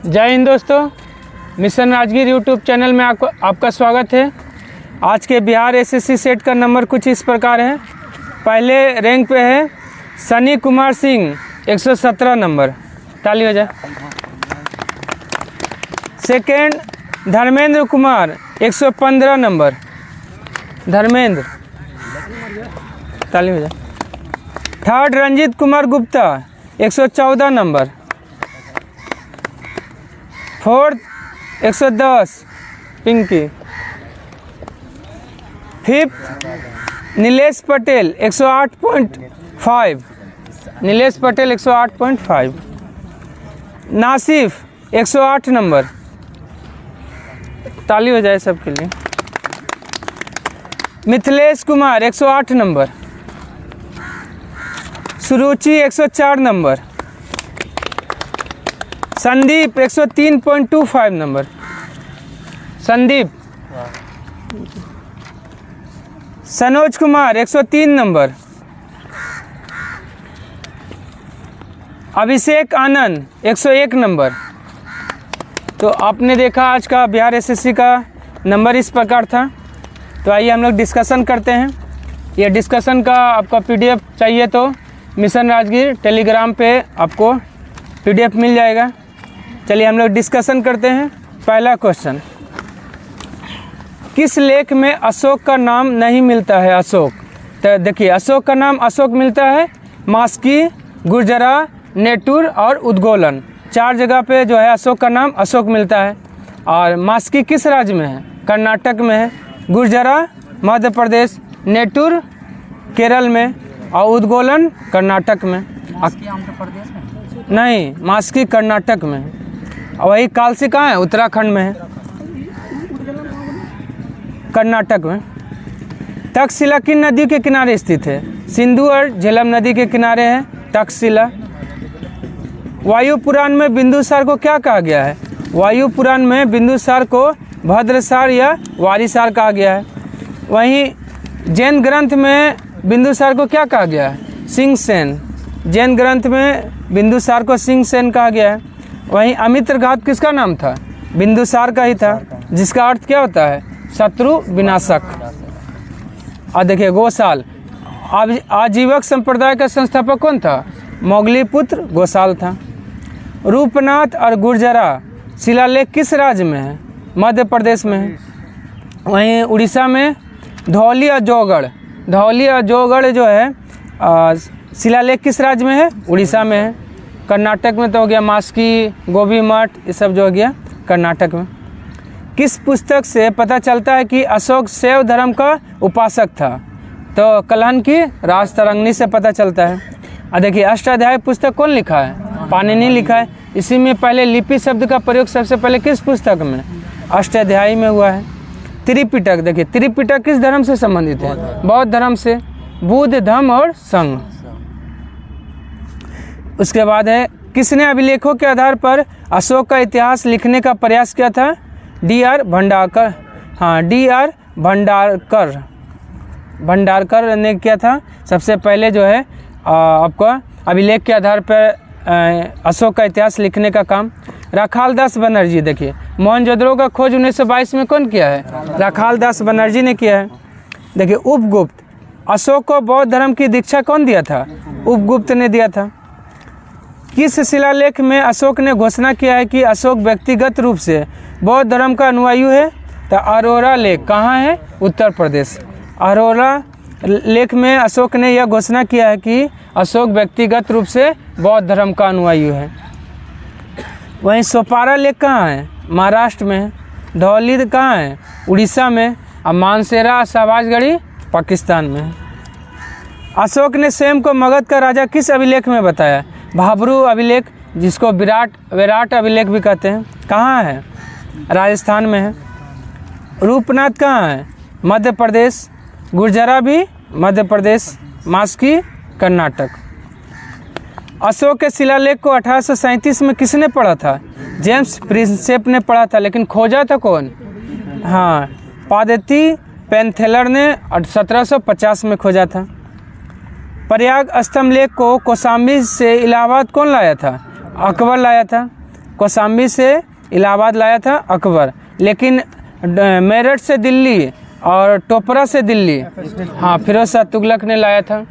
जय हिंद दोस्तों, mission Rajgir YouTube channel में आपका स्वागत है। आज के बिहार एसएससी सेट का नंबर कुछ इस प्रकार है। पहले रैंक पे है सनी कुमार सिंह 117 नंबर, ताली हो जाए। सेकेंड धर्मेंद्र कुमार 115 नंबर, धर्मेंद्र, ताली हो जाए। Third Ranjeet Kumar Gupta 114 number. Fourth 110 Pinky. Fifth Nilesh Patel 108.5, Nilesh Patel 108.5। Nasif 108 number, ताली हो जाए सबके लिए। Mithilesh Kumar 108 number. Suruchi 104 number. Sandeep 103.25 number, Sandeep. Sanoj Kumar 103 number. Abhishek Anand 101 number. तो आपने देखा आज का बिहार एसएससी का नंबर इस प्रकार था। तो आइए हम लोग डिस्कशन करते हैं। ये डिस्कशन का आपका पीडीएफ चाहिए तो मिशन राजगीर टेलीग्राम पे आपको पीडीएफ मिल जाएगा। चलिए हम लोग डिस्कशन करते हैं। पहला क्वेश्चन, किस लेख में अशोक का नाम नहीं मिलता है? अशोक, तो देखिए अशोक का नाम अशोक मिलता है मास्की, गुर्जरा, नेटुर और उद्गोलन, 4 जगह पे जो है अशोक का नाम अशोक मिलता है। और मास्की किस राज्य में है? कर्नाटक में है। गुर्जरा मध्य प्रदेश, नेटुर केरल में और उद्गोलन कर्नाटक में। आंध्र प्रदेश में नहीं, मास्की कर्नाटक में है। और वही कालसी कहाँ है? उत्तराखंड में है, कर्नाटक में। तक्षशिला किन नदी के किनारे स्थित है? सिंधु और झेलम नदी के किनारे है तक्षशिला। वायु पुराण में बिंदुसार को क्या कहा गया है? वायु पुराण में बिंदुसार को भद्रसार या वारिसार कहा गया है। वहीं जैन ग्रंथ में बिंदुसार को क्या कहा गया है? सिंहसेन। जैन ग्रंथ में बिंदुसार को सिंहसेन कहा गया है। वहीं अमित्रघात किसका नाम था? बिंदुसार का ही था, जिसका अर्थ क्या होता है? शत्रु विनाशक। और देखिए गोसाल, आजीवक संप्रदाय का संस्थापक कौन था? मोगलीपुत्र गोसाल था। रूपनाथ और गुर्जरा शिलालेख किस राज्य में है? मध्य प्रदेश में है। वहीं उड़ीसा में धौली और जौगढ़, धौली और जौगढ़ जो है शिलालेख किस राज्य में है? उड़ीसा में है। कर्नाटक में तो हो गया मास्की, गोभी मठ, ये सब जो हो गया कर्नाटक में। किस पुस्तक से पता चलता है कि अशोक शैव धर्म का उपासक था? तो कलहन की राजतरंगिणी से पता चलता है। और देखिए अष्टाध्यायी पुस्तक कौन लिखा है? पाणिनि लिखा है। इसी में पहले लिपि शब्द का प्रयोग सबसे पहले किस पुस्तक में? अष्टाध्यायी में हुआ है। त्रिपिटक, देखिए त्रिपिटक किस धर्म से संबंधित है? बौद्ध धर्म से। बुद्ध, धम्म और संघ। उसके बाद है किसने अभिलेखों के आधार पर अशोक का इतिहास लिखने का प्रयास किया था? डी.आर. भंडारकर। हाँ, डी.आर. भंडारकर ने किया था। सबसे पहले जो है आपका अभिलेख के आधार पर अशोक का इतिहास लिखने का काम। राखालदास बनर्जी, देखिए मोहनजोदड़ो का खोज 1922 में कौन किया है? राखालदास बनर्जी ने किया है। देखिए उपगुप्त, अशोक को बौद्ध धर्म की दीक्षा कौन दिया था? उपगुप्त ने दिया था। किस शिलालेख में अशोक ने घोषणा किया है कि अशोक व्यक्तिगत रूप से बौद्ध धर्म का अनुयायी है? तो अरोरा लेख कहाँ है? उत्तर प्रदेश। अरोरा लेख में अशोक ने यह घोषणा किया है कि अशोक व्यक्तिगत रूप से बौद्ध धर्म का अनुयायी है। वहीं सोपारा लेख कहाँ है? महाराष्ट्र में है। धौली कहाँ है? उड़ीसा में। और मानसेरा शहबाजगढ़ी पाकिस्तान में है। अशोक ने स्वयं को मगध का राजा किस अभिलेख में बताया? भाब्रू अभिलेख, जिसको विराट अभिलेख भी कहते हैं। कहाँ है? राजस्थान में है। रूपनाथ कहाँ है? मध्य प्रदेश। गुर्जरा भी मध्य प्रदेश। मास्की कर्नाटक। अशोक के शिलालेख को 1837 में किसने पढ़ा था? जेम्स प्रिंसेप ने पढ़ा था। लेकिन खोजा था कौन? हाँ, पादती पेंथेलर ने 1750 में खोजा था। प्रयाग स्तंभ लेख को कौशाम्बी से इलाहाबाद कौन लाया था? अकबर लाया था। कौशाम्बी से इलाहाबाद लाया था अकबर, लेकिन मेरठ से दिल्ली और टोपरा से दिल्ली हाँ फिरोज शाह तुगलक ने लाया था।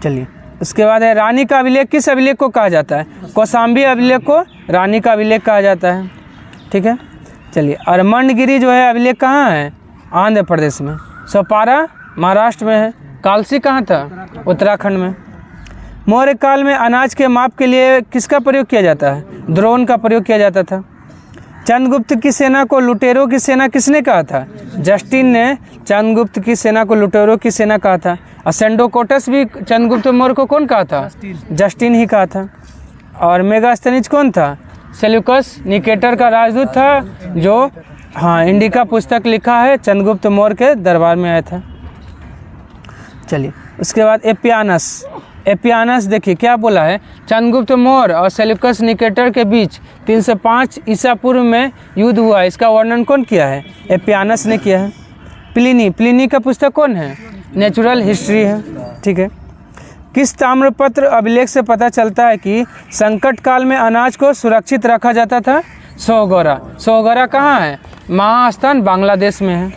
चलिए उसके बाद है रानी का अभिलेख किस अभिलेख को कहा जाता है? कौशाम्बी अभिलेख को रानी का अभिलेख कहा जाता है। ठीक है, चलिए और मंडगिरी जो है अभिलेख कहाँ है? आंध्र प्रदेश में। सोपारा महाराष्ट्र में है। कालसी कहाँ था? उत्तराखंड में। मौर्य काल में अनाज के माप के लिए किसका प्रयोग किया जाता है? द्रोण का प्रयोग किया जाता था। चंद्रगुप्त की सेना को लुटेरों की सेना किसने कहा था? जस्टिन ने चंद्रगुप्त की सेना को लुटेरों की सेना कहा था। और सेंडोकोटस भी चंद्रगुप्त मौर्य को कौन कहा था? जस्टिन ही कहा था। और मेगास्थनीज कौन था? सेल्यूकस निकेटर का राजदूत था, जो हाँ इंडिका पुस्तक लिखा है, चंद्रगुप्त मौर्य के दरबार में आया था। चलिए उसके बाद एपियानस। एपियानस देखिए क्या बोला है? चंद्रगुप्त मौर्य और सेल्यूकस निकेटर के बीच 305 ईसा पूर्व में युद्ध हुआ। इसका वर्णन कौन किया है? एपियानस ने किया है। प्लिनी का पुस्तक कौन है? नेचुरल हिस्ट्री है। ठीक है, किस ताम्रपत्र अभिलेख से पता चलता है कि संकट काल में अनाज को सुरक्षित रखा जाता था? सोहगोरा। सोहगोरा कहाँ है? महास्थान बांग्लादेश में है।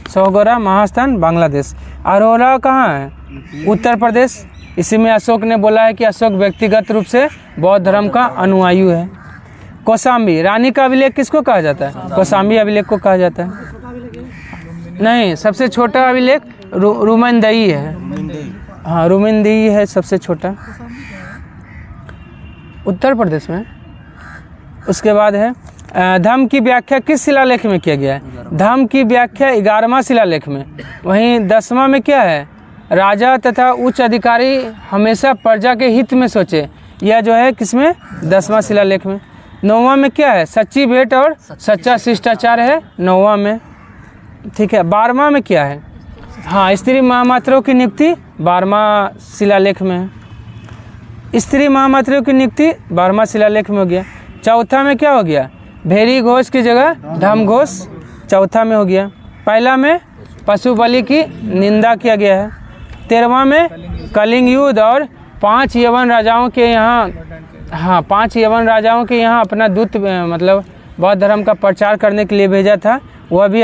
सोहगोरा महास्थान बांग्लादेश। अरोरा कहाँ है? उत्तर प्रदेश। इसी में अशोक ने बोला है कि अशोक व्यक्तिगत रूप से बौद्ध धर्म का अनुयायी है। कौशाम्बी रानी का अभिलेख किसको कहा जाता है? कौशाम्बी अभिलेख को कहा जाता है। नहीं, सबसे छोटा अभिलेख रुमनदई है। हाँ रुमनदई है सबसे छोटा, उत्तर प्रदेश में। उसके बाद है धम्म की व्याख्या किस शिलालेख में किया गया है? धम्म की व्याख्या 11वां शिलालेख में। वहीं 10वां में क्या है? राजा तथा उच्च अधिकारी हमेशा प्रजा के हित में सोचे। यह जो है किसमें? 10वां शिलालेख में। 9वां में क्या है? सच्ची भेंट और सच्चा शिष्टाचार है 9वां में। ठीक है, 12वां में क्या है? हाँ स्त्री महामात्रों की नियुक्ति 12वां शिलालेख में है। स्त्री महामात्रों की नियुक्ति 12वां शिलालेख में हो गया। चौथा में क्या हो गया? भेरी घोष की जगह धम्म घोष चौथा में हो गया। पहला में पशु बलि की निंदा किया गया है। 13वां में कलिंग युद्ध और 5 यवन राजाओं के यहाँ हाँ 5 यवन राजाओं के यहाँ अपना दूत मतलब बौद्ध धर्म का प्रचार करने के लिए भेजा था। वह भी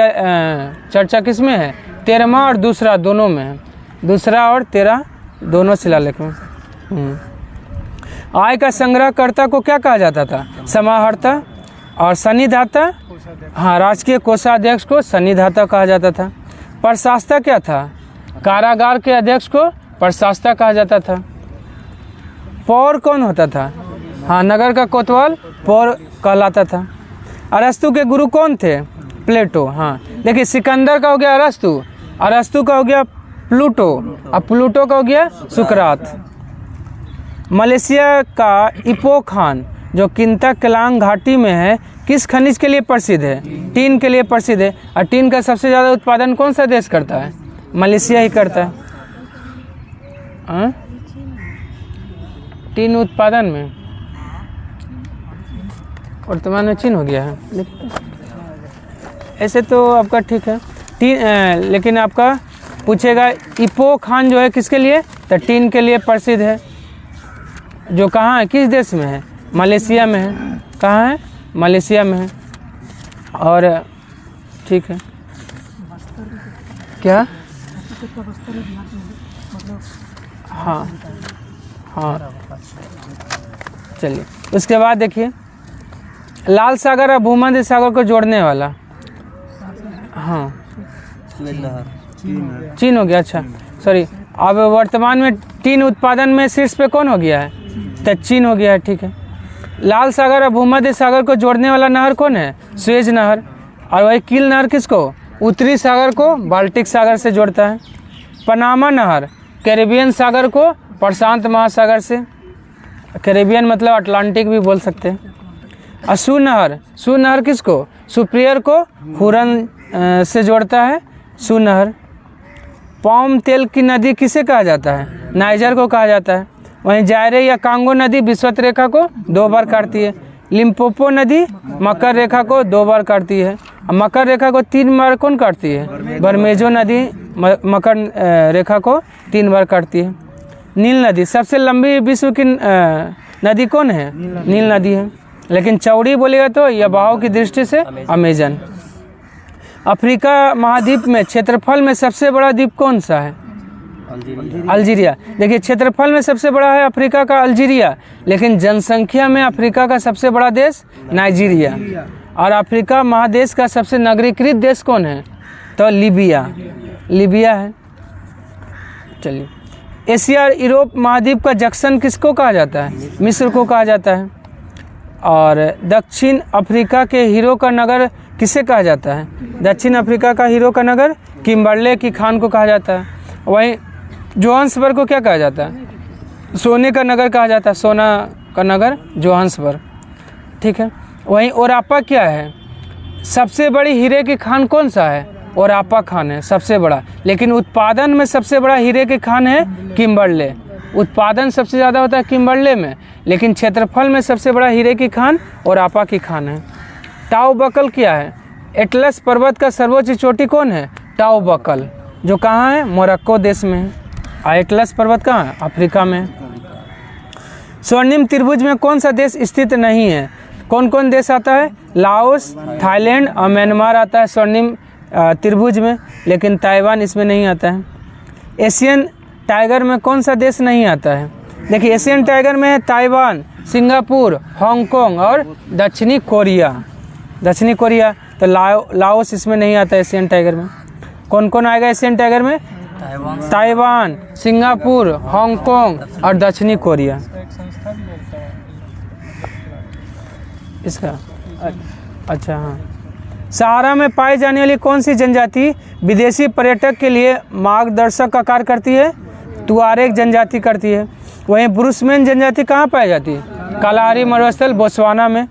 चर्चा किस में है? 13वां और दूसरा दोनों में है। दूसरा और 13 दोनों शिलालेख में। आय का संग्रहकर्ता को क्या कहा जाता था? समाहर्ता। और सन्निधाता हाँ राजकीय कोषाध्यक्ष को सन्निधाता कहा जाता था। प्रशासता क्या था? कारागार के अध्यक्ष को प्रशासता कहा जाता था। पौर कौन होता था? हाँ नगर का कोतवाल पौर कहलाता था। अरस्तु के गुरु कौन थे? प्लेटो। हाँ देखिए सिकंदर का हो गया अरस्तु, अरस्तु का हो गया प्लूटो, और प्लूटो का हो गया सुकरात। मलेशिया का इपो खान जो किंता केलांग घाटी में है किस खनिज के लिए प्रसिद्ध है? टीन के लिए प्रसिद्ध है। और टीन का सबसे ज़्यादा उत्पादन कौन सा देश करता है? मलेशिया ही करता है। टीन उत्पादन में वर्तमान में चीन हो गया है। ऐसे तो आपका ठीक है टीन, लेकिन आपका पूछेगा इपो खान जो है किसके लिए? तो टीन के लिए प्रसिद्ध है। जो कहाँ है? किस देश में है? मलेशिया में है। कहाँ है? मलेशिया में है। और ठीक है क्या? हाँ हाँ चलिए उसके बाद देखिए लाल सागर और भूमध्य सागर को जोड़ने वाला हाँ चीन हो गया। अच्छा सॉरी, अब वर्तमान में टीन उत्पादन में शीर्ष पे कौन हो गया है? तो चीन हो गया है। ठीक है, लाल सागर और भूमध्य सागर को जोड़ने वाला नहर कौन है? सुएज नहर। और वही कील नहर किसको? उत्तरी सागर को बाल्टिक सागर से जोड़ता है। पनामा नहर कैरिबियन सागर को प्रशांत महासागर से, कैरिबियन मतलब अटलांटिक भी बोल सकते हैं। और सू नहर किसको? सुप्रियर को हुरन से जोड़ता है सू नहर। पाम तेल की नदी किसे कहा जाता है? नाइजर को कहा जाता है। वहीं जायरे या कांगो नदी विषुवत रेखा को 2 बार काटती है। लिम्पोपो नदी मकर रेखा को 2 बार काटती है। मकर रेखा को 3 बार कौन काटती है? बरमेजो नदी मकर रेखा को 3 बार काटती है। नील नदी सबसे लंबी विश्व की नदी कौन है? नील नदी है। लेकिन चौड़ी बोलेगा तो यह बहाव की दृष्टि से अमेजन। अफ्रीका महाद्वीप में क्षेत्रफल में सबसे बड़ा द्वीप कौन सा है? अल्जीरिया। देखिए क्षेत्रफल में सबसे बड़ा है अफ्रीका का अल्जीरिया, लेकिन जनसंख्या में अफ्रीका का सबसे बड़ा देश नाइजीरिया। और अफ्रीका महादेश का सबसे नगरीकृत देश कौन है? तो लीबिया है। चलिए, एशिया और यूरोप महाद्वीप का जंक्शन किसको कहा जाता है? मिस्र को कहा जाता है। और दक्षिण अफ्रीका के हीरो का नगर किसे कहा जाता है? दक्षिण अफ्रीका का हीरो का नगर किम्बर्ले की खान को कहा जाता है। वहीं जोहान्सबर्ग को क्या कहा जाता है? सोने का नगर कहा जाता है, सोना का नगर जोहान्सबर्ग। ठीक है। वहीं ओरापा क्या है? सबसे बड़ी हीरे की खान कौन सा है? ओरापा खान है सबसे बड़ा, लेकिन उत्पादन में सबसे बड़ा हीरे की खान है किम्बर्ले। उत्पादन सबसे ज़्यादा होता है किम्बर्ले में, लेकिन क्षेत्रफल में सबसे बड़ा हीरे की खान ओरापा की खान है। टाउ बकल क्या है? एटलस पर्वत का सर्वोच्च चोटी कौन है? टाउ बकल, जो कहाँ है? मोरक्को देश में है। एटलस पर्वत कहाँ है? अफ्रीका में। स्वर्णिम त्रिभुज में कौन सा देश स्थित नहीं है? कौन कौन देश आता है? लाओस, थाईलैंड और म्यांमार आता है स्वर्णिम त्रिभुज में, लेकिन ताइवान इसमें नहीं आता है। एशियन टाइगर में कौन सा देश नहीं आता है? देखिए एशियन टाइगर में है ताइवान, सिंगापुर, हांगकांग और दक्षिणी कोरिया। तो लाओस इसमें नहीं आता एशियन टाइगर में। कौन कौन आएगा एशियन टाइगर में? ताइवान, सिंगापुर, हांगकांग और दक्षिणी कोरिया। इसका अच्छा हाँ। सहारा में पाई जाने वाली कौन सी जनजाति विदेशी पर्यटक के लिए मार्गदर्शक का कार्य करती है? तुआरेग जनजाति करती है। वहीं ब्रुसमैन जनजाति कहाँ पाई जाती है? कालाहारी मरुस्थल बोत्सवाना में।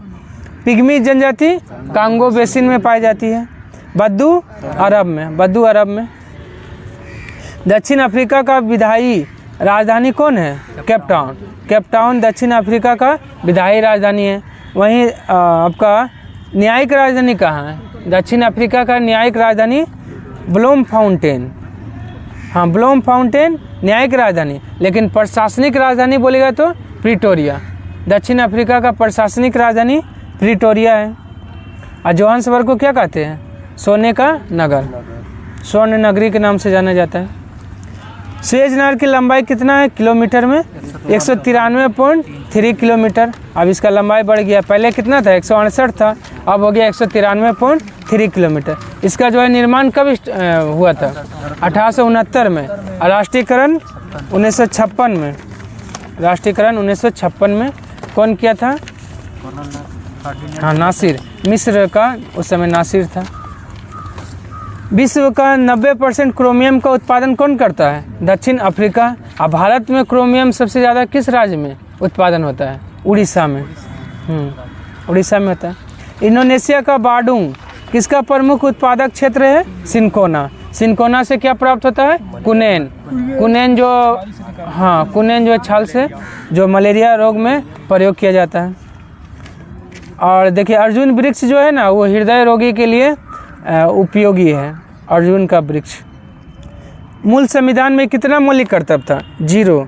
पिग्मी जनजाति कांगो बेसिन में पाई जाती है। बद्दू अरब में। दक्षिण अफ्रीका का विधायी राजधानी कौन है? केपटाउन दक्षिण अफ्रीका का विधायी राजधानी है। वहीं आपका न्यायिक राजधानी कहाँ है? दक्षिण अफ्रीका का न्यायिक राजधानी ब्लोमफाउंटेन। हाँ, ब्लोमफाउंटेन न्यायिक राजधानी, लेकिन प्रशासनिक राजधानी बोलेगा तो प्रिटोरिया। दक्षिण अफ्रीका का प्रशासनिक राजधानी प्रिटोरिया है। और जोहान्सबर्ग को क्या कहते हैं? सोने का नगर, स्वर्ण नगरी के नाम से जाना जाता है। सुएज नहर की लंबाई कितना है किलोमीटर में? 193.3 किलोमीटर। अब इसका लंबाई बढ़ गया, पहले कितना था? 168 था, अब हो गया 193.3 किलोमीटर। इसका जो है निर्माण कब हुआ था? 1869 में। राष्ट्रीयकरण 1956 में। कौन किया था? हाँ, नासिर, मिस्र का उस समय नासिर था। विश्व का 90% क्रोमियम का उत्पादन कौन करता है? दक्षिण अफ्रीका। और भारत में क्रोमियम सबसे ज़्यादा किस राज्य में उत्पादन होता है? उड़ीसा में। उड़ीसा में होता है। इंडोनेशिया का बाडुंग किसका प्रमुख उत्पादक क्षेत्र है? सिनकोना से क्या प्राप्त होता है? कुनेन जो छाल से जो मलेरिया रोग में प्रयोग किया जाता है। और देखिए अर्जुन वृक्ष जो है ना, वो हृदय रोगी के लिए उपयोगी है, अर्जुन का वृक्ष। मूल संविधान में कितना मौलिक कर्तव्य था? 0।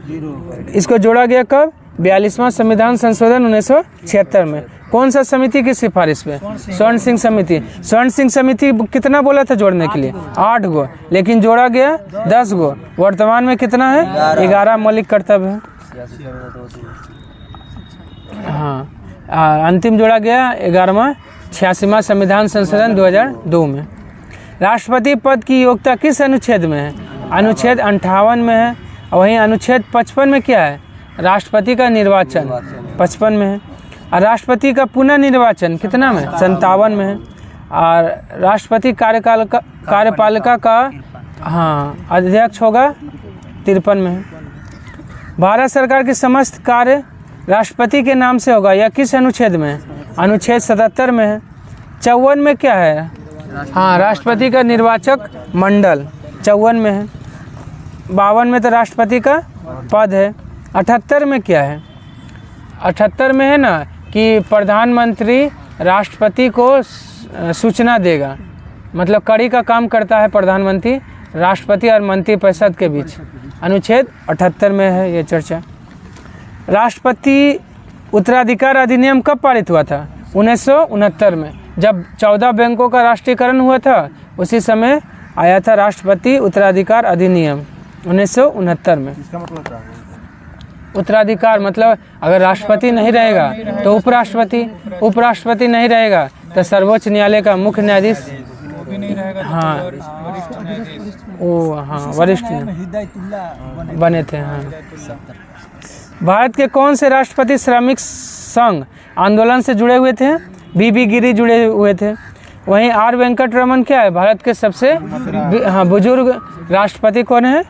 इसको जोड़ा गया कब? 42वां संविधान संशोधन 1976 में। कौन सा समिति की सिफारिश पे? स्वर्ण सिंह समिति कितना बोला था जोड़ने के लिए? 8 गो, लेकिन जोड़ा गया 10 गो। वर्तमान में कितना है? 11 मौलिक कर्तव्य है। हाँ, अंतिम जोड़ा गया 11वां 86वां संविधान संशोधन 2002 में। राष्ट्रपति पद की योग्यता किस अनुच्छेद में है? अनुच्छेद 58 में है। और वहीं अनुच्छेद 55 में क्या है? राष्ट्रपति का निर्वाचन 55 में है। और राष्ट्रपति का पुनः निर्वाचन कितना में? 57 में है। और राष्ट्रपति कार्यपालिका का अध्यक्ष होगा 53 में है। भारत सरकार के समस्त कार्य राष्ट्रपति के नाम से होगा, या किस अनुच्छेद में है? अनुच्छेद 77 में है। 54 में क्या है? हाँ, राष्ट्रपति का निर्वाचक मंडल 54 में है। 52 में तो राष्ट्रपति का पद है। 78 में क्या है? 78 में है ना कि प्रधानमंत्री राष्ट्रपति को सूचना देगा, मतलब कड़ी का काम करता है प्रधानमंत्री राष्ट्रपति और मंत्रिपरिषद के बीच। अनुच्छेद 78 में है ये चर्चा। राष्ट्रपति उत्तराधिकार अधिनियम कब पारित हुआ था? 1969 में, जब 14 बैंकों का राष्ट्रीयकरण हुआ था उसी समय आया था राष्ट्रपति उत्तराधिकार अधिनियम 1969 में। इसका मतलब क्या है? उत्तराधिकार मतलब अगर राष्ट्रपति नहीं रहेगा तो उपराष्ट्रपति, उपराष्ट्रपति नहीं रहेगा तो सर्वोच्च न्यायालय का मुख्य न्यायाधीश, हाँ हाँ वरिष्ठ बने थे। हाँ, भारत के कौन से राष्ट्रपति श्रमिक संघ आंदोलन से जुड़े हुए थे? बीबी गिरी जुड़े हुए थे। वहीं आर वेंकट रमन क्या है? भारत के सबसे बुजुर्ग राष्ट्रपति कौन है?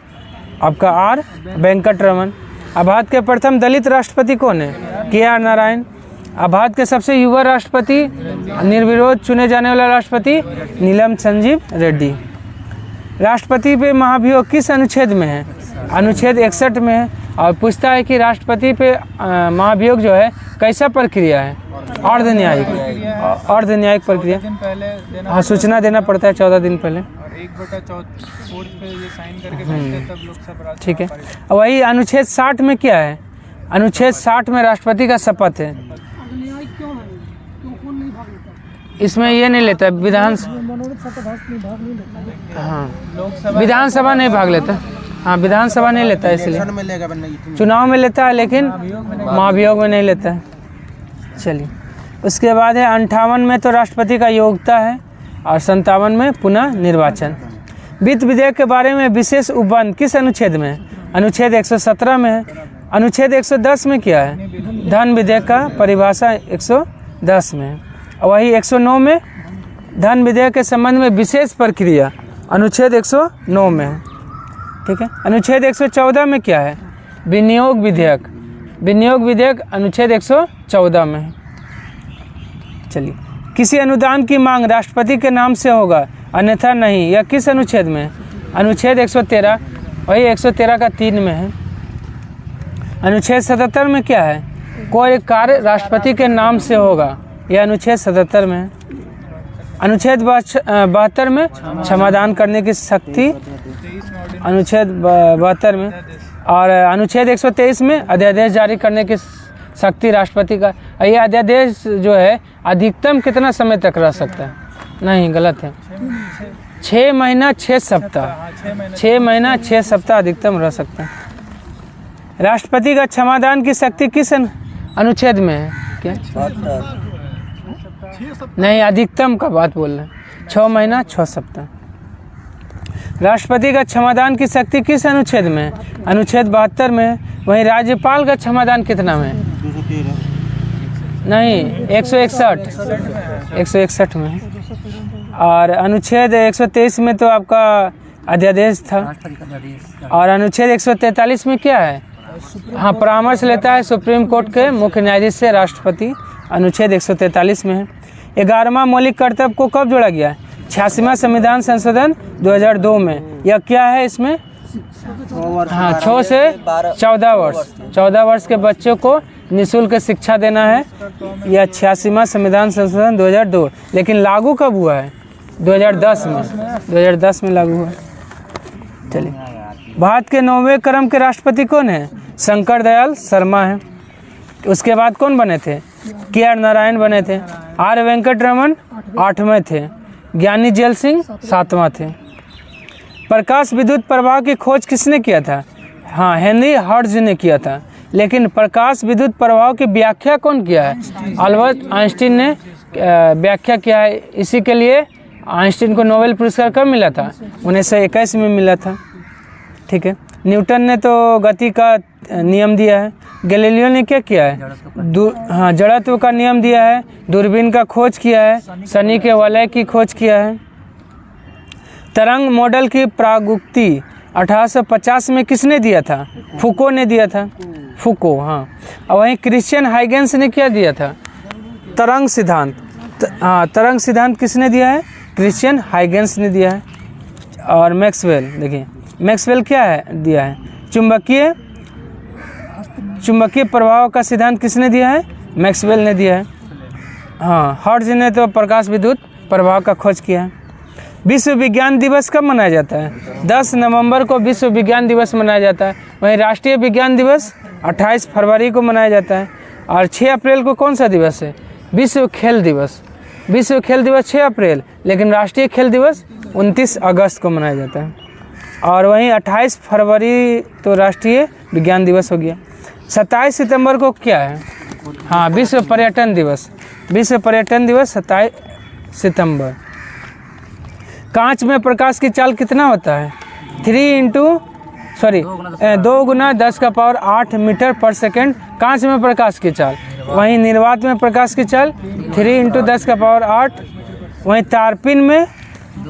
आपका आर वेंकट रमन। अब भारत के प्रथम दलित राष्ट्रपति कौन है? KR नारायण। अब भारत के सबसे युवा राष्ट्रपति, निर्विरोध चुने जाने वाला राष्ट्रपति नीलम संजीव रेड्डी। राष्ट्रपति पे महाभियोग किस अनुच्छेद में है? अनुच्छेद 61 में है। और पूछता है कि राष्ट्रपति पे महाभियोग जो है कैसा प्रक्रिया है? अर्ध न्यायिक, अर्ध न्यायिक प्रक्रिया। हाँ, सूचना देना पड़ता है 14 दिन पहले। ठीक है। वही अनुच्छेद 60 में क्या है? अनुच्छेद 60 में राष्ट्रपति का शपथ है। इसमें ये नहीं लेता विधानसभा नहीं भाग लेता। हाँ, विधानसभा नहीं लेता है, इसलिए चुनाव में लेता है लेकिन महाभियोग में नहीं लेता है। चलिए, उसके बाद है 58 में तो राष्ट्रपति का योग्यता है और 57 में पुनः निर्वाचन। वित्त विधेयक के बारे में विशेष उपबंध किस अनुच्छेद में है? अनुच्छेद 117 में है। अनुच्छेद 110 में क्या है? धन विधेयक का परिभाषा 110 में है। और वही 109 में धन विधेयक के संबंध में विशेष प्रक्रिया अनुच्छेद 109 में है। ठीक है। अनुच्छेद 114 में क्या है? विनियोग विधेयक, विनियोग विधेयक अनुच्छेद 114 में है। चलिए, किसी अनुदान की मांग राष्ट्रपति के नाम से होगा अन्यथा नहीं, यह किस अनुच्छेद में है? अनुच्छेद 113, वही 113 का 3 में है। अनुच्छेद 77 में क्या है? कोई कार्य राष्ट्रपति के नाम से होगा, यह अनुच्छेद 77 में है। अनुच्छेद 72 में क्षमादान करने की शक्ति, अनुच्छेद 72 में। और अनुच्छेद 123 में अध्यादेश जारी करने की शक्ति राष्ट्रपति का। यह अध्यादेश जो है अधिकतम कितना समय तक रह सकता है? नहीं, गलत है, 6 महीना 6 सप्ताह, 6 महीना 6 सप्ताह अधिकतम रह सकता है। राष्ट्रपति का क्षमादान की शक्ति किस अनुच्छेद में है? क्या? नहीं, अधिकतम का बात बोल रहे हैं, 6 महीना 6 सप्ताह। राष्ट्रपति का क्षमादान की शक्ति किस अनुच्छेद में है? अनुच्छेद 72 में है। वहीं राज्यपाल का क्षमादान कितना में है? नहीं, 161 में है। और अनुच्छेद 123 में तो आपका अध्यादेश था। और अनुच्छेद 143 में क्या है? हाँ, परामर्श लेता है सुप्रीम कोर्ट के मुख्य न्यायाधीश से राष्ट्रपति, अनुच्छेद 143 में है। 11वां मौलिक कर्तव्य को कब जोड़ा गया है? 86वां संविधान संशोधन 2002 में। यह क्या है इसमें? हाँ, 6 से 14 वर्ष, 14 वर्ष के बच्चों को निःशुल्क शिक्षा देना है। यह 86वां संविधान संशोधन 2002, लेकिन लागू कब हुआ है? 2010 में, 2010 में लागू हुआ है। चलिए, भारत के 9वें क्रम के राष्ट्रपति कौन है? शंकर दयाल शर्मा है। उसके बाद कौन बने थे? KR नारायण बने थे। आर वेंकट रमन 8वें थे। ज्ञानी जेल सिंह 7वां थे। प्रकाश विद्युत प्रवाह की खोज किसने किया था? हाँ, हेनरी हर्ट्ज ने किया था। लेकिन प्रकाश विद्युत प्रवाह की व्याख्या कौन किया है? अल्बर्ट आइंस्टीन ने व्याख्या किया है। इसी के लिए आइंस्टीन को नोबेल पुरस्कार कब मिला था? 1921 में मिला था। ठीक है। न्यूटन ने तो गति का नियम दिया है। गैलीलियो ने क्या किया है? हाँ, जड़त्व का नियम दिया है। दूरबीन का खोज किया है। शनि के वलय की खोज किया है। तरंग मॉडल की प्रागुक्ति 1850 में किसने दिया था? फूको ने दिया था। फूको, हाँ। और वहीं क्रिश्चियन हाइगेंस ने क्या दिया था? तरंग सिद्धांत। हाँ, तरंग सिद्धांत किसने दिया है? क्रिश्चियन हाइगेंस ने दिया है। और मैक्सवेल, देखिए मैक्सवेल क्या है दिया है? चुंबकीय प्रभाव का सिद्धांत किसने दिया है? मैक्सवेल ने दिया है। हाँ, हर्ट्ज ने तो प्रकाश विद्युत प्रभाव का खोज किया है। विश्व विज्ञान दिवस कब मनाया जाता है? 10 नवंबर को विश्व विज्ञान दिवस मनाया जाता है। वहीं राष्ट्रीय विज्ञान दिवस 28 फरवरी को मनाया जाता है। और 6 अप्रैल को कौन सा दिवस है? विश्व खेल दिवस। विश्व खेल दिवस 6 अप्रैल, लेकिन राष्ट्रीय खेल दिवस 29 अगस्त को मनाया जाता है। और वहीं 28 फरवरी तो राष्ट्रीय विज्ञान दिवस हो गया। 27 सितंबर को क्या है? हाँ, विश्व पर्यटन दिवस। विश्व पर्यटन दिवस 27 सितंबर। कांच में प्रकाश की चाल कितना होता है? 2 गुना 10⁸ मीटर पर सेकेंड कांच में प्रकाश की चाल। वहीं निर्वात में प्रकाश की चाल 3 × 10⁸। वहीं तारपीन में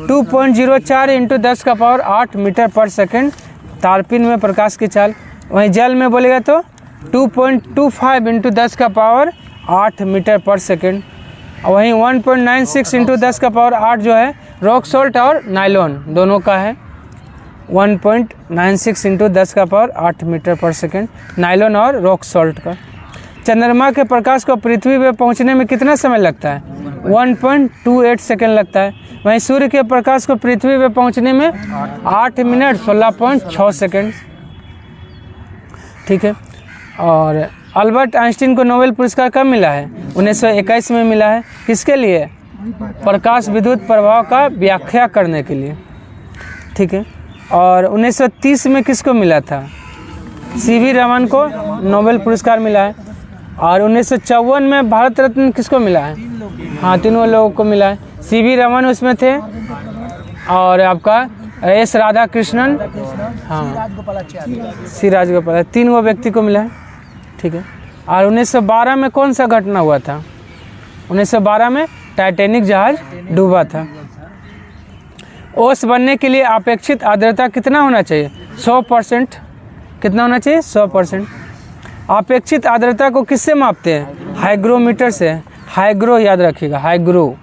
2.04 × 10⁸ मीटर पर सेकेंड तारपीन में प्रकाश की चाल। वहीं जल में बोलेगा तो 2.25 × 10⁸ मीटर पर सेकेंड। वहीं 1.96 × 10⁸ जो है रॉक सॉल्ट और नाइलॉन दोनों का है। 1.96 × 10⁸ मीटर पर सेकेंड नाइलॉन और रॉक सॉल्ट का। चंद्रमा के प्रकाश को पृथ्वी पे पहुंचने में कितना समय लगता है? 1.28 सेकेंड लगता है। वहीं सूर्य के प्रकाश को पृथ्वी पे पहुंचने में 8 मिनट 16.6 सेकेंड। ठीक है। और अल्बर्ट आइंस्टीन को नोबेल पुरस्कार कब मिला है? 1921 में मिला है। किसके लिए? प्रकाश विद्युत प्रभाव का व्याख्या करने के लिए। ठीक है। और 1930 में किसको मिला था? सीवी रमन को नोबेल पुरस्कार मिला है। और 1954 में भारत रत्न किसको मिला है? हाँ, तीनों लोगों को मिला है। सीवी रमन उसमें थे, और आपका एस राधाकृष्णन, हाँ, सी राजगोपाल, 3 वो व्यक्ति को मिला है। ठीक है। और 1912 में कौन सा घटना हुआ था? 1912 में टाइटैनिक जहाज डूबा था। ओस बनने के लिए अपेक्षित आर्द्रता कितना होना चाहिए? 100%। कितना होना चाहिए? 100%। अपेक्षित आर्द्रता को किससे मापते हैं? हाइग्रोमीटर से। हाइग्रो याद रखिएगा, हाइग्रो।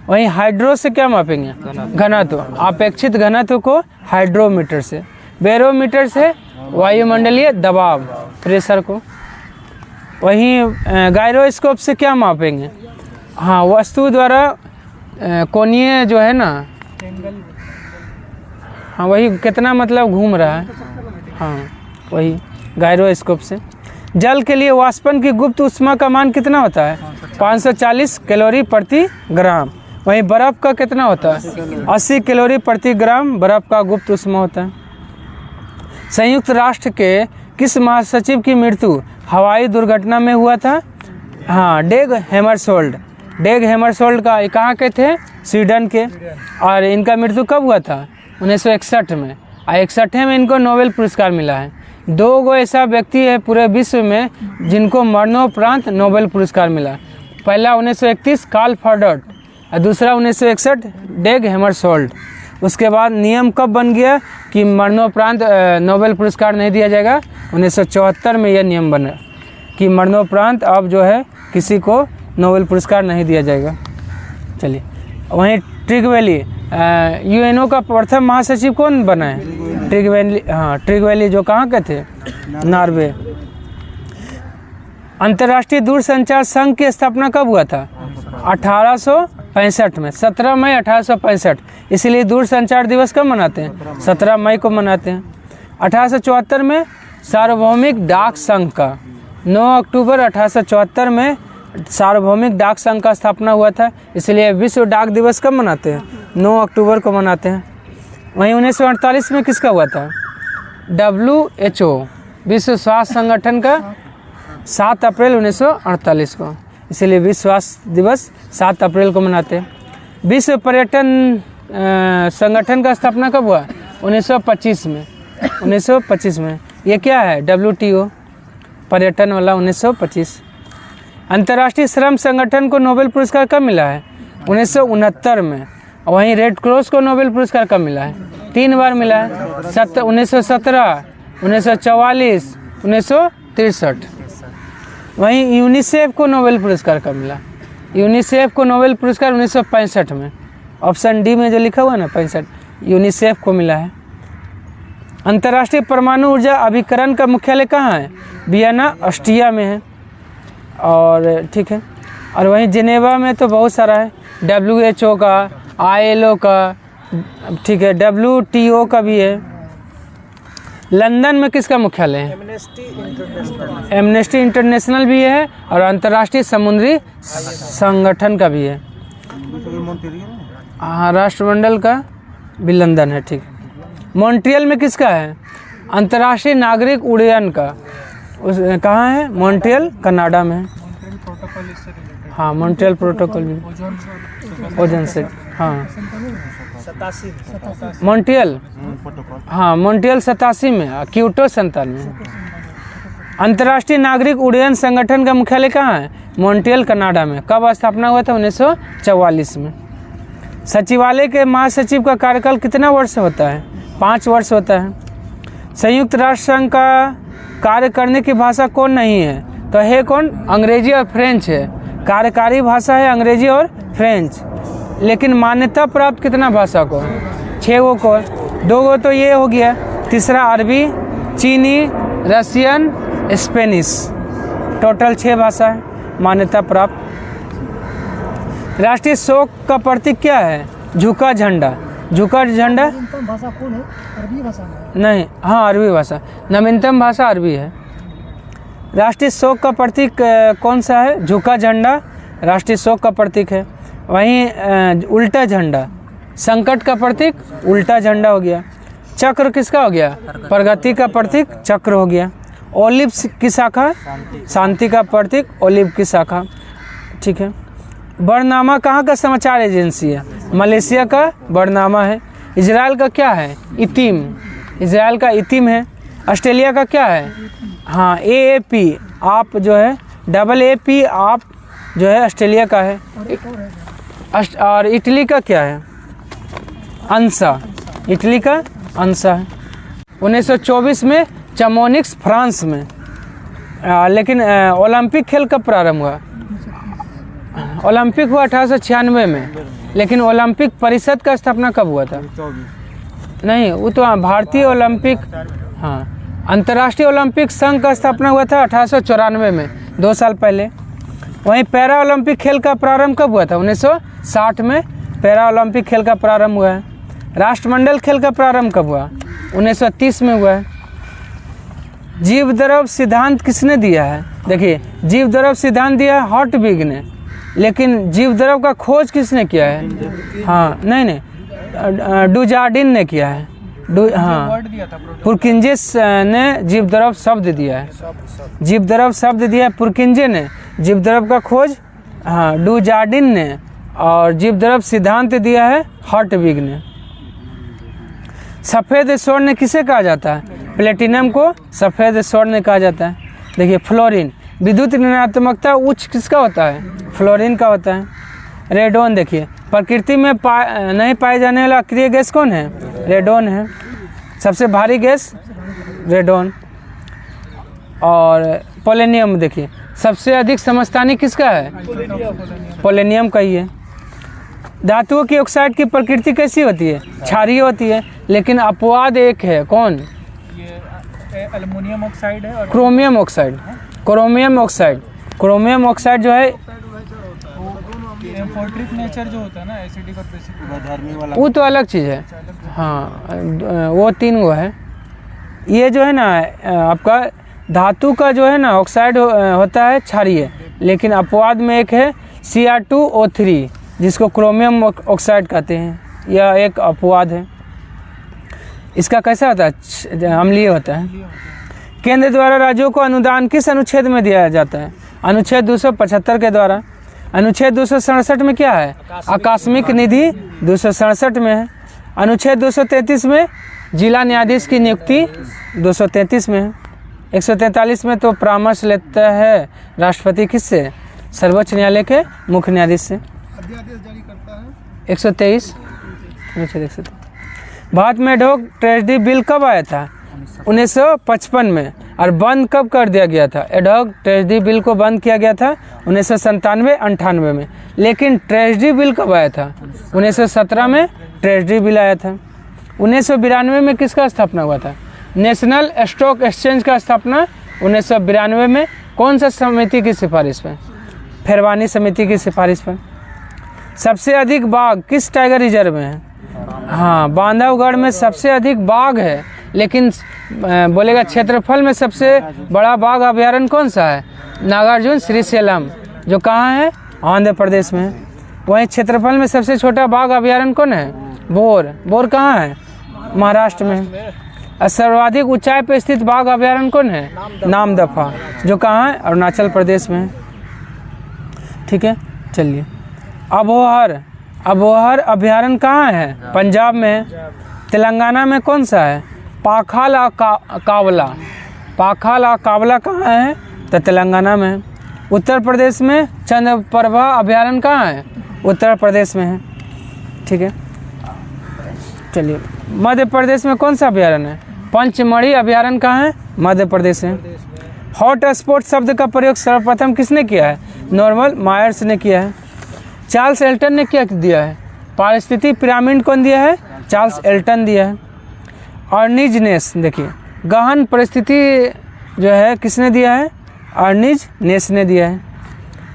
वहीं हाइड्रो से क्या मापेंगे? घनत्व। अपेक्षित घनत्व को हाइड्रोमीटर से। बैरोमीटर से वायुमंडलीय दबाव, प्रेशर को। वहीं गायरोस्कोप से क्या मापेंगे? हाँ, वस्तु द्वारा कोणीय जो है ना, हाँ वही कितना मतलब घूम रहा है, हाँ वही गायरोस्कोप से। जल के लिए वाष्पन की गुप्त ऊष्मा का मान कितना होता है? 540 कैलोरी प्रति ग्राम। वहीं बर्फ़ का कितना होता है? 80 कैलोरी प्रति ग्राम बर्फ़ का गुप्त ऊष्मा होता है। संयुक्त राष्ट्र के किस महासचिव की मृत्यु हवाई दुर्घटना में हुआ था? हाँ, डेग हैमरशोल्ड। डेग हैमरशोल्ड का कहाँ के थे? स्वीडन के। और इनका मृत्यु कब हुआ था? 1961 में। और 61 में इनको नोबेल पुरस्कार मिला है। 2 ऐसा व्यक्ति है पूरे विश्व में जिनको मरणोपरांत नोबेल पुरस्कार मिला। पहला 1931 कार्ल फर्डर्ट, और दूसरा 1961 डेग हैमरशोल्ड। उसके बाद नियम कब बन गया कि मरणोपरांत नोबेल पुरस्कार नहीं दिया जाएगा? 1974 में यह नियम बना कि मरणोपरांत अब जो है किसी को नोबेल पुरस्कार नहीं दिया जाएगा। चलिए, वहीं ट्रिगवेली, यूएनओ का प्रथम महासचिव कौन बना है? ट्रिगवेली। हाँ, ट्रिगवेली जो कहाँ के थे? नॉर्वे। अंतर्राष्ट्रीय दूरसंचार संघ की स्थापना कब हुआ था? 1865 में, 17 मई 1865। इसीलिए दूरसंचार दिवस कब मनाते हैं? 17 मई को मनाते हैं। 1874 में सार्वभौमिक डाक संघ का, 9 अक्टूबर 1874 में सार्वभौमिक डाक संघ का स्थापना हुआ था। इसलिए विश्व डाक दिवस कब मनाते हैं? 9 अक्टूबर को मनाते हैं। वहीं 1948 में किसका हुआ था? WHO, विश्व स्वास्थ्य संगठन का 7 अप्रैल 1948 को। इसलिए विश्व स्वास्थ्य दिवस 7 अप्रैल को मनाते हैं। विश्व पर्यटन संगठन का स्थापना कब हुआ? 1925 में। 1925 में। ये क्या है? WTO, पर्यटन वाला, 1925। अंतर्राष्ट्रीय श्रम संगठन को नोबेल पुरस्कार कब मिला है? 1969 में। वहीं रेड क्रॉस को नोबेल पुरस्कार कब मिला है? 3 बार मिला है। 1917, 1944, 1963। वहीं यूनिसेफ को नोबेल पुरस्कार कब मिला? यूनिसेफ को नोबेल पुरस्कार 1965 में। ऑप्शन डी में जो लिखा हुआ है ना 65, यूनिसेफ को मिला है। अंतर्राष्ट्रीय परमाणु ऊर्जा अभिकरण का मुख्यालय कहाँ है? वियना, ऑस्ट्रिया में है। और ठीक है। और वहीं जिनेवा में तो बहुत सारा है, WHO का, ILO का, ठीक है, WTO का भी है। लंदन में किसका मुख्यालय है? एमनेस्टी इंटरनेशनल भी है और अंतर्राष्ट्रीय समुद्री संगठन का भी है। हाँ, राष्ट्रमंडल का भी लंदन है, ठीक। मॉन्ट्रियल में किसका है? अंतर्राष्ट्रीय नागरिक उड्डयन का। उस कहाँ है? मॉन्ट्रियल कनाडा में है। हाँ, मॉन्ट्रियल प्रोटोकॉल भी, ओजोन से, हाँ मॉन्ट्रियल, हाँ मॉन्ट्रियल 87 में, क्योटो 97 में। अंतर्राष्ट्रीय नागरिक उड्डयन संगठन का मुख्यालय कहाँ है? मॉन्ट्रियल कनाडा में। कब स्थापना हुआ था? 1944 में। सचिवालय के महासचिव का कार्यकाल कितना वर्ष होता है? 5 वर्ष होता है। संयुक्त राष्ट्र संघ का कार्य करने की भाषा कौन नहीं है? तो है कौन? अंग्रेजी और फ्रेंच है। कार्यकारी भाषा है अंग्रेजी और फ्रेंच। लेकिन मान्यता प्राप्त कितना भाषा को? 6 गो को। 2 गो तो ये हो गया, तीसरा अरबी, चीनी, रशियन, स्पेनिश, टोटल 6 भाषा है मान्यता प्राप्त। राष्ट्रीय शोक का प्रतीक क्या है? झुका झंडा। झुका झंडा भाषा कौन है? अरबी भाषा में? नहीं, हाँ अरबी भाषा, नवीनतम भाषा अरबी है। राष्ट्रीय शोक का प्रतीक कौन सा है? झुका झंडा राष्ट्रीय शोक का प्रतीक है। वहीं उल्टा झंडा संकट का प्रतीक, उल्टा झंडा हो गया। चक्र किसका हो गया? प्रगति का प्रतीक चक्र हो गया। ओलिव की शाखा, शांति का प्रतीक ओलिव की शाखा, ठीक है। बरनामा कहाँ का समाचार एजेंसी है? मलेशिया का बरनामा है। इजराइल का क्या है? इतिम, इजराइल का इतिम है। ऑस्ट्रेलिया का क्या है? हाँ AAP, आप जो है AAP, आप जो है ऑस्ट्रेलिया का है। और इटली का क्या है? अंसा, इटली का अंसा है। 1924 में चमोनिक्स फ्रांस में। लेकिन ओलंपिक खेल कब प्रारंभ हुआ? ओलंपिक हुआ 1896 में। लेकिन ओलंपिक परिषद का स्थापना कब हुआ था? नहीं, वो तो भारतीय ओलंपिक, हाँ अंतर्राष्ट्रीय ओलंपिक संघ का स्थापना हुआ था 1894 में, 2 साल पहले। वहीं पैरा ओलंपिक खेल का प्रारंभ कब हुआ था? 1960 में पैरा ओलंपिक खेल का प्रारंभ हुआ है। राष्ट्रमंडल खेल का प्रारंभ कब हुआ? 1930 में हुआ है। जीव द्रव सिद्धांत किसने दिया है? देखिए, जीव द्रव सिद्धांत दिया है हॉटविग ने, लेकिन जीव द्रव का खोज किसने किया है? हाँ नहीं, डुजार्डिन ने किया है। हाँ, पुरकिंजेस ने जीव द्रव शब्द दिया है। जीव द्रव शब्द दिया है पुरकिंजे ने। जीव द्रव का खोज हाँ डुजार्डिन ने, और जीव द्रव सिद्धांत दिया है हॉटविग ने। सफ़ेद स्वर्ण किसे कहा जाता है? प्लेटिनम को सफ़ेद स्वर्ण कहा जाता है। देखिए, फ्लोरीन, विद्युत ऋणात्मकता उच्च किसका होता है? फ्लोरीन का होता है। रेडोन, देखिए प्रकृति में नहीं पाए जाने वाला अक्रिय गैस कौन है? रेडोन है। सबसे भारी गैस रेडोन। और पोलेनियम, देखिए सबसे अधिक समस्थानिक किसका है? पोलेनियम का ही है। धातुओं की ऑक्साइड की प्रकृति कैसी होती है? क्षारीय होती है, लेकिन अपवाद एक है, कौन? ये एल्युमिनियम ऑक्साइड है और chromium oxide. Chromium oxide, chromium oxide जो है एम्फोट्रिक नेचर जो होता है ना, एसिडिक और बेसिक, वो तो अलग चीज़ है। हाँ, वो 3 गो है। ये जो है ना आपका धातु का जो है ना ऑक्साइड होता है क्षारीय, लेकिन अपवाद में एक है Cr2O3, जिसको क्रोमियम ऑक्साइड कहते हैं। यह एक अपवाद है। इसका कैसा होता है? अम्लीय होता है। केंद्र द्वारा राज्यों को अनुदान किस अनुच्छेद में दिया जाता है? अनुच्छेद 275 के द्वारा। अनुच्छेद 267 में क्या है? आकस्मिक निधि 267 में है। अनुच्छेद 233 में जिला न्यायाधीश की नियुक्ति 233 में है। 143 में तो परामर्श लेता है राष्ट्रपति किससे? सर्वोच्च न्यायालय के मुख्य न्यायाधीश से। अध्यादेश जारी करता है 123। भारत में एडहॉक ट्रेजरी बिल कब आया था? 1955 में। और बंद कब कर दिया गया था? एडहॉक ट्रेजरी बिल को बंद किया गया था 1997-98 में। लेकिन ट्रेजरी बिल कब आया था? 1917 में ट्रेजरी बिल आया था। 1992 में किसका स्थापना हुआ था? नेशनल स्टॉक एक्सचेंज का स्थापना 1992 में। कौन सा समिति की सिफारिश पर? फेरवानी समिति की सिफारिश पर। सबसे अधिक बाघ किस टाइगर रिजर्व में है? हाँ, बांधवगढ़ में सबसे अधिक बाघ है, लेकिन बोलेगा क्षेत्रफल में सबसे बड़ा बाघ अभयारण्य कौन सा है? नागार्जुन श्रीशैलम, जो कहाँ है? आंध्र प्रदेश में है। वहीं क्षेत्रफल में सबसे छोटा बाघ अभयारण्य कौन है? बोर। बोर कहाँ है? महाराष्ट्र में। और सर्वाधिक ऊंचाई पर स्थित बाघ अभयारण्य कौन है? नामदफा, जो कहाँ है? अरुणाचल प्रदेश में है। ठीक है, चलिए। अबोहर अभयारण्य कहाँ है? पंजाब में है। तेलंगाना में कौन सा है? पाखाल कावला। पाखाल कावला कहाँ है? तो तेलंगाना में है। उत्तर प्रदेश में चंद्रप्रभा अभयारण्य कहाँ है? उत्तर प्रदेश में है। ठीक है, चलिए। मध्य प्रदेश में कौन सा अभयारण्य है? पंचमढ़ी अभयारण्य कहाँ है? मध्य प्रदेश में। हॉट स्पॉट शब्द का प्रयोग सर्वप्रथम किसने किया है? नॉर्मन मायर्स ने किया है। चार्ल्स एल्टन ने क्या दिया है? पारिस्थितिक पिरामिड कौन दिया है? चार्ल्स एल्टन दिया है। अर्निज नेस, देखिए गहन परिस्थिति जो है किसने दिया है? अर्निज नेस ने दिया है।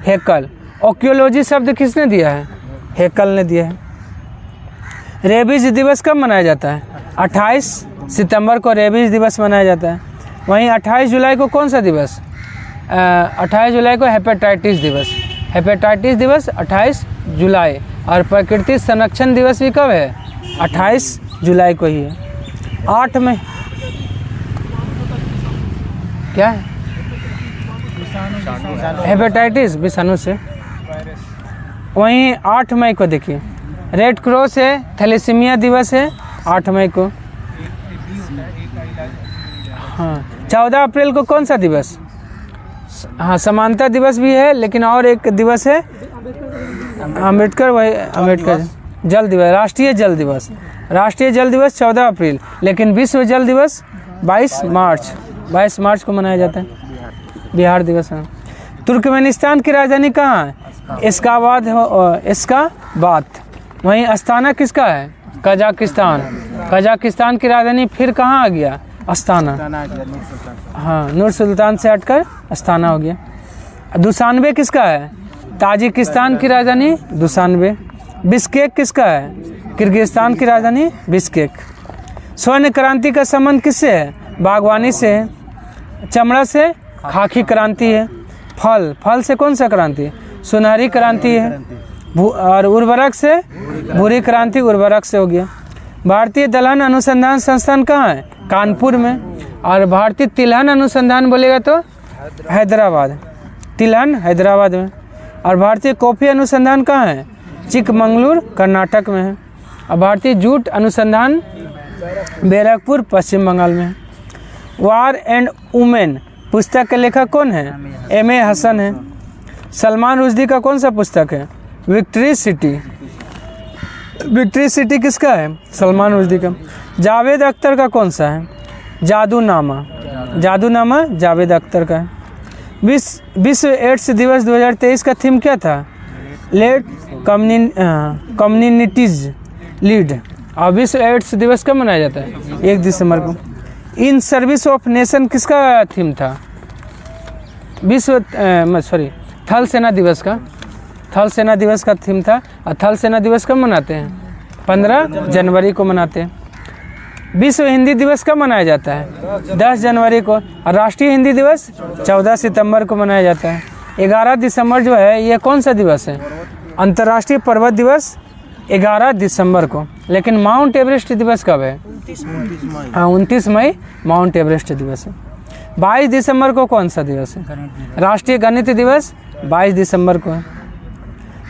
हेकल, ओक्योलॉजी शब्द किसने दिया है? हेकल ने दिया है। रेबीज दिवस कब मनाया जाता है? 28 सितंबर को रेबीज दिवस मनाया जाता है। वहीं 28 जुलाई को कौन सा दिवस? 28 जुलाई को हेपेटाइटिस दिवस। हेपेटाइटिस दिवस 28 जुलाई। और प्रकृति संरक्षण दिवस भी कब है? 28 जुलाई को ही है। 8 में क्या है? हेपेटाइटिस विषाणु से। वहीं 8 मई को देखिए रेड क्रॉस है, थैलेसीमिया दिवस है 8 मई को। हाँ, 14 अप्रैल को कौन सा दिवस? हाँ, समानता दिवस भी है, लेकिन और एक दिवस है अम्बेडकर, वही अम्बेडकर जल दिवस, राष्ट्रीय जल दिवस। राष्ट्रीय जल दिवस 14 अप्रैल, लेकिन विश्व जल दिवस 22 मार्च को मनाया जाता है। बिहार दिवस है। तुर्कमेनिस्तान की राजधानी कहाँ है? इस्काबाद। वहीं अस्ताना किसका है? कजाकिस्तान। कजाकिस्तान की राजधानी फिर कहाँ आ गया? अस्ताना। हाँ, नूर सुल्तान से हटकर अस्ताना हो गया। दुशानबे किसका है? ताजिकिस्तान की राजधानी दुशानबे। बिश्केक किसका है? किर्गिस्तान की राजधानी बिश्केक। स्वर्ण क्रांति का संबंध किससे है? बागवानी से है। चमड़ा से खाकी क्रांति है। फल से कौन सा क्रांति? सुनहरी क्रांति है। और उर्वरक से भूरी क्रांति, उर्वरक से हो गया। भारतीय दलहन अनुसंधान संस्थान कहाँ है? कानपुर में। और भारतीय तिलहन अनुसंधान बोलेगा तो हैदराबाद। तिलहन हैदराबाद में। और भारतीय कॉफ़ी अनुसंधान कहाँ है? चिकमंगलुरु कर्नाटक में है। और भारतीय जूट अनुसंधान बैरकपुर पश्चिम बंगाल में है। वार एंड वुमेन पुस्तक के लेखक कौन है? M.A. हसन है। सलमान रुश्दी का कौन सा पुस्तक है? Victory city. विक्ट्री सिटी किसका है? सलमान रुश्दी का। जावेद अख्तर का कौन सा है? जादूनामा। जादूनामा जावेद अख्तर का है। विश्व एड्स दिवस 2023 का थीम क्या था? Let communities lead. और विश्व एड्स दिवस कब मनाया जाता है? 1 दिसंबर को। इन सर्विस ऑफ नेशन किसका थीम था? थल सेना दिवस का। थल सेना दिवस का थीम था। और थल सेना दिवस कब मनाते हैं? 15 जनवरी को मनाते हैं। विश्व हिंदी दिवस कब मनाया जाता है? 10 जनवरी को। और राष्ट्रीय हिंदी दिवस 14 सितंबर को मनाया जाता है। 11 दिसंबर जो है ये कौन सा दिवस है? अंतर्राष्ट्रीय पर्वत दिवस 11 दिसंबर को। लेकिन माउंट एवरेस्ट दिवस कब है? 29 मई माउंट एवरेस्ट दिवस है। 22 दिसंबर को कौन सा दिवस है? राष्ट्रीय गणित दिवस 22 दिसंबर को है।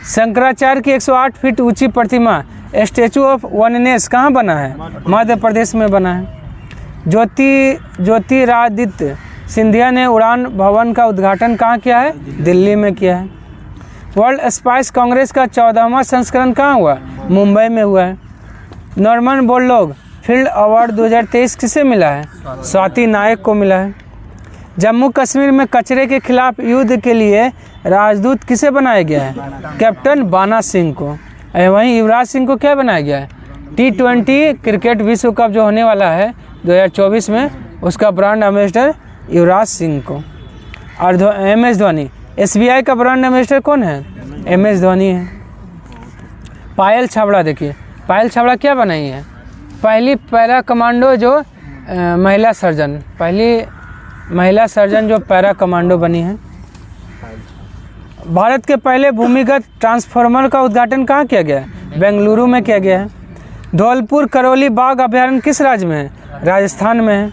शंकराचार्य की 108 फीट ऊंची प्रतिमा स्टैचू ऑफ वननेस कहाँ बना है? मध्य प्रदेश में बना है। ज्योतिरादित्य सिंधिया ने उड़ान भवन का उद्घाटन कहाँ किया है? दिल्ली में किया है। वर्ल्ड स्पाइस कांग्रेस का 14वां संस्करण कहाँ हुआ? मुंबई में हुआ है। नॉर्मन बोरलॉग फील्ड अवार्ड 2023 किसे मिला है? स्वाति नायक को मिला है। जम्मू कश्मीर में कचरे के खिलाफ युद्ध के लिए राजदूत किसे बनाया गया है? कैप्टन बाना सिंह को। वहीं युवराज सिंह को क्या बनाया गया है? T20 क्रिकेट विश्व कप जो होने वाला है 2024 में, उसका ब्रांड एम्बेसडर युवराज सिंह को। और MS धोनी, SBI का ब्रांड एम्बेसडर कौन है? MS धोनी है। पायल छाबड़ा, देखिए पायल छाबड़ा क्या बनाई है? पहली पैरा कमांडो जो महिला सर्जन, पहली महिला सर्जन जो पैरा कमांडो बनी है। भारत के पहले भूमिगत ट्रांसफार्मर का उद्घाटन कहाँ किया गया है? बेंगलुरु में किया गया है। धौलपुर करौली बाघ अभयारण्य किस राज्य में है? राजस्थान में है।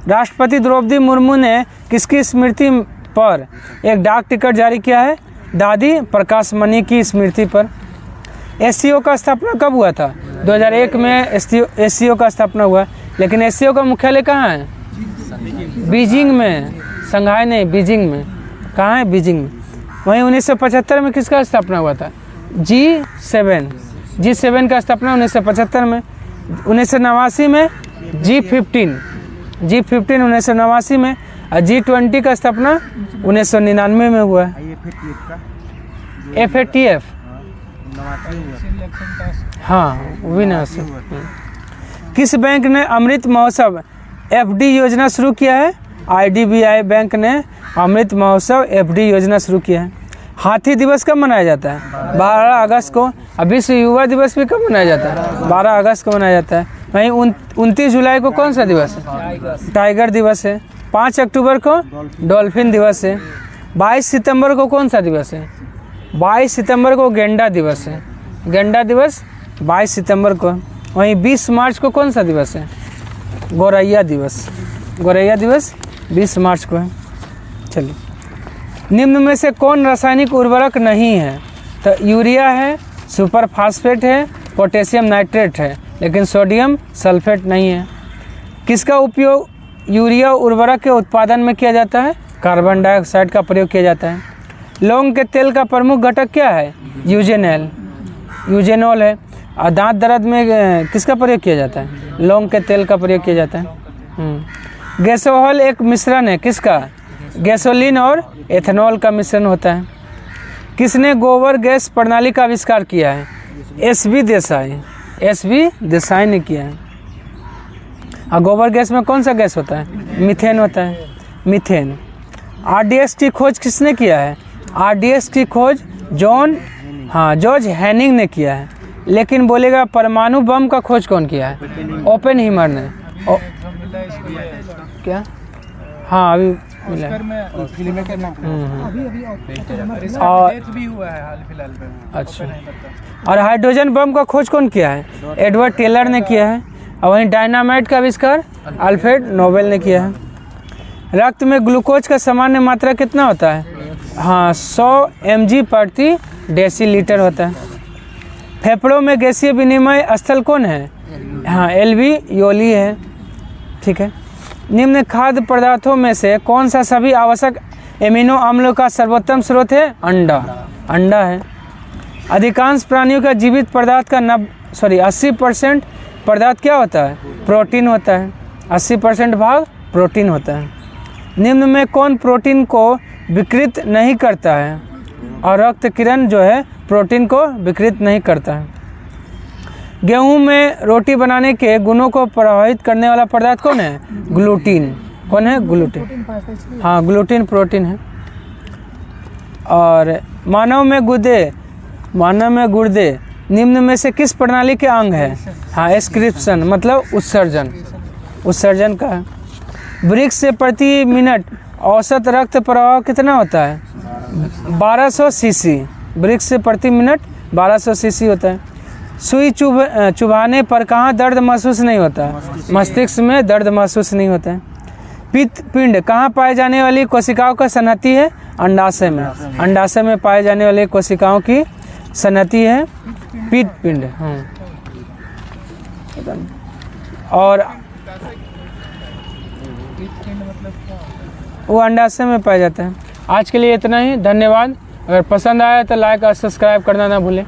राष्ट्रपति द्रौपदी मुर्मू ने किसकी स्मृति पर एक डाक टिकट जारी किया है? दादी प्रकाश मणि की स्मृति पर। एससीओ का स्थापना कब हुआ था? 2001 में एससीओ का स्थापना हुआ, लेकिन एससीओ का मुख्यालय कहाँ है? बीजिंग में, संघाई नहीं, बीजिंग में। कहाँ है? बीजिंग में। वहीं 1975 में किसका स्थापना हुआ था? G7 का स्थापना 1975 में। 1989 में G15 1989 में, और G20 का स्थापना 1999 में हुआ है। FATF, हाँ विनाश। किस बैंक ने अमृत महोत्सव FD योजना शुरू किया है? IDBI बैंक ने अमृत महोत्सव FD योजना शुरू किया है। हाथी दिवस कब मनाया जाता है? 12 अगस्त को। अभी विश्व युवा दिवस भी कब मनाया जाता है? 12 अगस्त को मनाया जाता है। वहीं 29 जुलाई को कौन सा दिवस है? टाइगर दिवस है। 5 अक्टूबर को डॉल्फिन दिवस है। 22 सितंबर को कौन सा दिवस है? 22 सितंबर को गेंडा दिवस है। गेंडा दिवस 22 सितंबर को। वहीं 20 मार्च को कौन सा दिवस है? गौरैया दिवस। गौरैया दिवस 20 मार्च को है। चलिए, निम्न में से कौन रासायनिक उर्वरक नहीं है? तो यूरिया है, सुपर फास्फेट है, पोटेशियम नाइट्रेट है, लेकिन सोडियम सल्फेट नहीं है। किसका उपयोग यूरिया उर्वरक के उत्पादन में किया जाता है? कार्बन डाइऑक्साइड का प्रयोग किया जाता है। लौंग के तेल का प्रमुख घटक क्या है? यूजेनॉल है। और दांत दर्द में किसका प्रयोग किया जाता है? लौंग के तेल का प्रयोग किया जाता है। गैसोहॉल एक मिश्रण है, किसका? गैसोलीन और एथेनॉल का मिश्रण होता है। किसने गोबर गैस प्रणाली का आविष्कार किया है? एसबी देसाई ने किया है। और गोबर गैस में कौन सा गैस होता है? मीथेन होता है, मीथेन। RDS की खोज किसने किया है? RDS की खोज जॉर्ज हैनिंग ने किया है। लेकिन बोलेगा परमाणु बम का खोज कौन किया है? ओपेनहीमर ने। क्या? हाँ, अभी मिला। और भी हुआ है हाल फिलहाल में। अच्छा। और हाइड्रोजन बम का खोज कौन किया है? एडवर्ड टेलर ने किया है। और वहीं डायनामाइट का आविष्कार अल्फ्रेड नोबेल ने किया है। रक्त में ग्लूकोज का सामान्य मात्रा कितना होता है? हाँ, 100 mg प्रति डेसीलीटर होता है। फेफड़ों में गैसीय विनिमय स्थल कौन है? हाँ, एल्वियोली है। ठीक है। निम्न खाद्य पदार्थों में से कौन सा सभी आवश्यक एमिनो अम्लों का सर्वोत्तम स्रोत है? अंडा है। अधिकांश प्राणियों का जीवित पदार्थ का 80% पदार्थ क्या होता है? प्रोटीन होता है। 80% भाग प्रोटीन होता है। निम्न में कौन प्रोटीन को विकृत नहीं करता है? और रक्त किरण जो है प्रोटीन को विकृत नहीं करता है। गेहूं में रोटी बनाने के गुणों को प्रभावित करने वाला पदार्थ कौन है? ग्लूटीन। कौन है? ग्लूटीन। हाँ, ग्लूटीन प्रोटीन है। और मानव में गुर्दे निम्न में से किस प्रणाली के अंग है? हाँ, एक्सक्रिप्शन मतलब उत्सर्जन का है। वृक्क से प्रति मिनट औसत रक्त प्रवाह कितना होता है? 1200 सीसी। वृक्क से प्रति मिनट 1200 सीसी होता है। सुई चुभाने पर कहाँ दर्द महसूस नहीं होता? मस्तिष्क में दर्द महसूस नहीं होता है। पित्त पिंड कहाँ पाए जाने वाली कोशिकाओं का संहति है? अंडाशय में। अंडाशय में पाए जाने वाली कोशिकाओं की संहति है पित्त पिंड। और वो अंडाशय में पाया जाता है। आज के लिए इतना ही, धन्यवाद। अगर पसंद आया तो लाइक और सब्सक्राइब करना ना भूलें।